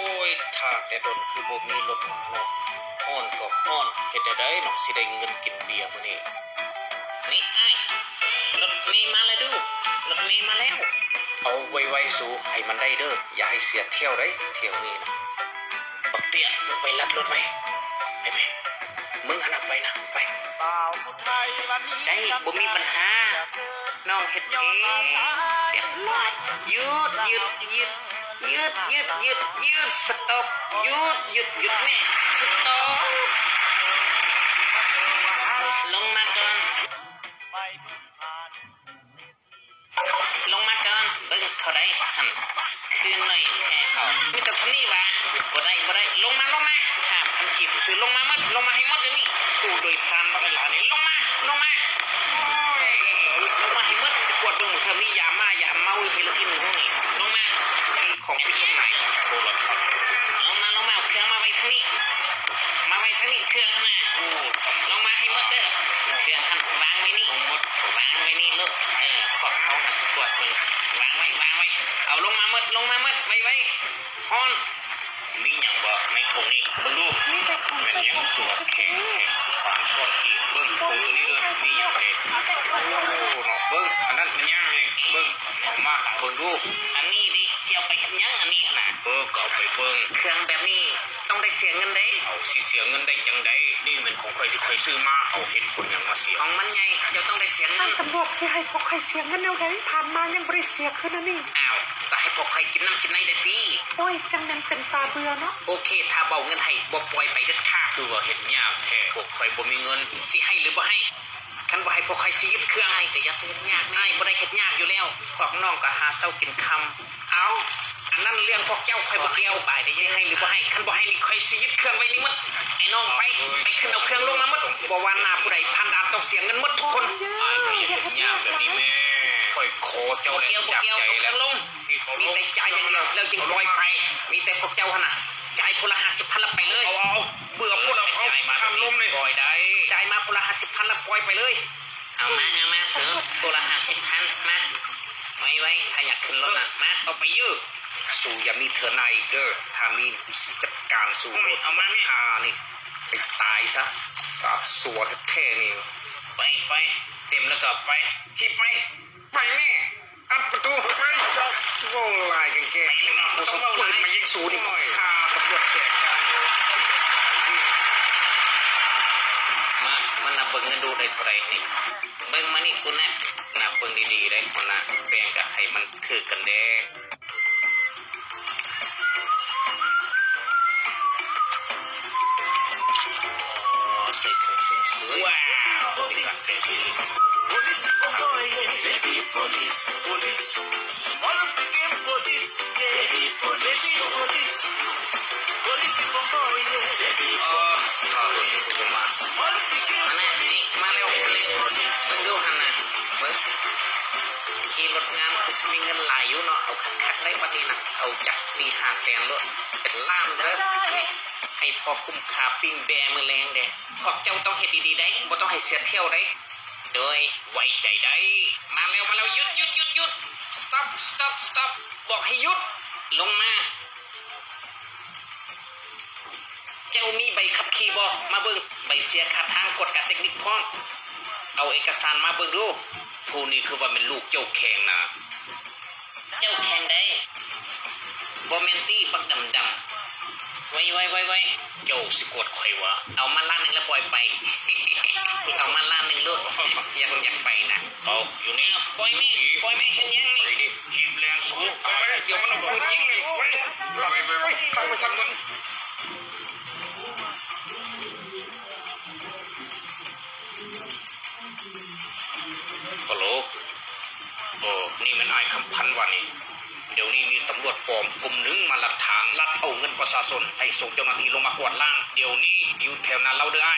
อ้ยถ้าแต่ดนคือบ่มีรถมาเนาะฮ้อนก็ฮ้อนเฮ็ดได้เนาะสิได้เงินกินเบียร์มื้อนี้นี่อ้ายรถเมล์มาแล้วดูรถเมล์มาแล้วเอาไวๆสู้ให้มันได้เด้ออย่าให้เสียเที่ยวได้เที่ยวนี้นะบักเตี้ยมึงไปลัดรถไปมึงหันไปนะไปได้บ่มีปัญหาน้องเฮ็ดเองเรียบร้อยยืดสต็อปหยุดแม่สต็อปลงมาก่อนเบิ่งเท่าใดหั่นคืนหน่อยแห่เขามีแต่ทำนี่วะบ่ได้ลงมา5,000 กีบซื้อลงมาให้หมดเดี๋ยวนี้ผู้โดยสารบ่ได้หลายนี่ลงมาโอ้ยลงมาให้หมดสิกวดเบิ่งหมู่เทอมนี้อย่าเมาอีกทีละทีนึงพวกนี้ลงมามีของผิดกฎหมายโทรศัพท์ลงมาเอาเครื่องมาไว้ทางนี้เครื่องมาลงมาให้หมดเด้อเครื่องหั่นวางไว้นี่ลูกขอบเขาสิกวดเบิ่งวางไว้เอาลงมาหมดไว้ฮ้อนมีหยังบ่ในถุงนี่เบิ่งดูเป็นหยังสวดแข็งปานก้อนหินเบิ่งถุงตัวนี้ด้วยมีหยังเด้โอ้เนาะเบิ่งอันนั้นมันยังไงเบิ่งมาเบิ่งดูอันนี้ดิเสียไปหยังอันนี้น่ะก็เอาไปเบิ่งเครื่องแบบนี้ต้องได้เสียเงินได้เอาสิเสียเงินได้จังได๋นี่มันของข่อยที่ข่อยซื้อมาเอาเฮ็ดผลหยังมาเสียของมันใหญ่เจ้าต้องได้เสียเงินตำรวจสิให้พวกใครเสียเงินแนวใดผ่านมายังบ่ได้เสียคืนอันนี้อ้าวก็ให้พวกใครกินน้ำกินไหนได้สิโอ้ยจังนั้นเป็นตาเบื่อเนาะโอเคถ้าเบาเงินให้บ่ปล่อยไปเด็ดขาดคือว่าเฮ็ดยากแท้พวกข่อยบ่มีเงินสิให้หรือบ่ให้คันบ่ให้พวกข่อยสิยึดเครื่องให้แต่อย่าสิเฮ็ดยากอ้ายบ่ได้เฮ็ดยากอยู่แล้วพวกน้องก็หาเช้ากินค่ำเอาอันนั้นเรื่องพวกเจ้าข่อยบ่เกี่ยวไปได้สิให้หรือบ่ให้คันบ่ให้นี่ข่อยสิยึดเครื่องไว้นี่หมดไอ้น้องไปขึ้นเอาเครื่องลงมาหมดบ่ว่าหน้าผู้ใดผ่านด่านต้องเสียเงินหมดทุกคนอ้ายก็อย่าเฮ็ดยากแบบนี้แม่ข่อยขอเจ้าแล้วจากใจแล้วลงมีแต่จ่ายอย่างเดียวแล้วจึงปล่อยไปมีแต่พวกเจ้าหั่นน่ะจ่ายพละ50,000ละไปเลยเอาเบื่อพวกเราเอาทำลมนี่ปล่อยได้จ่ายมาพละ50,000ละปล่อยไปเลยเอามาเสือพละ50,000มาไว้ถ้าอยากขึ้นรถน่ะมาเอาไปยื้อสู้อย่ามีเธอในเด้อถ้ามีกูสิจัดการสู้รถเอามานี่นี่ไปตายซะสาดสัวแท้ๆนี่ไปเต็มแล้วก็ไปขี่ไปแม่อัดประตูไปโง่ลายกันแก่กูสมปืนมายิงสูนี่พาตำรวจแจกการมันนับเบิ่งเงินดูได้เท่าไหร่นี่เบิ่งมานี่กูนะนับเบิ่งดีๆได้คนนะแบ่งกับให้มันคือกันแด้ใส่ถุงสวยว้าวมีการเต้นPolice boy, baby police, small picking police, baby police, police boy, baby police, small picking police, มาเร็วมึงดูหันนะเบิ้งขี่รถงามคือมีเงินหลายอยู่เนาะเอาคักได้บัดนี้นะเอาจัก4-5 แสนรถเป็นล้านเด้อให้พอคุ้มค่าปิ้งแบมือแรงเด้พวกเจ้าต้องเฮ็ดดีๆได้บ่ต้องให้เสียเที่ยวได้โดยไว้ใจได้มาเร็วหยุด stop บอกให้หยุดลงมาเจ้ามีใบขับขี่บ่มาเบิ่งใบเสียค่าทางกฎการเทคนิคพร้อมเอาเอกสารมาเบิ่งดูผู้นี้คือว่าเป็นลูกเจ้าแข่งนะเจ้าแข่งได้บ่แม่นตีปักดำไว้เจ้าสิกดข่อยวะเอามาล้านนึงแล้วปล่อยไปเอามาล้านนึงลูกอยากไปนะเอาอยู่นี่ปล่อยไม่ฉันยังนี่ไปดิทีมแรงสูงไปเดี๋ยวมันเอาปืนยิงนี่ไปทำกันฮัลโหลนี่มันไอ้คำพันวันนี้เดี๋ยวนี้มีตำรวจปลอมกลุ่มหนึ่งมาลัดทางลัดเอาเงินประชาชนให้ส่งเจ้าหน้าที่ลงมากวาดล้างเดี๋ยวนี้อยู่แถวนั้นเราเด้อไอ้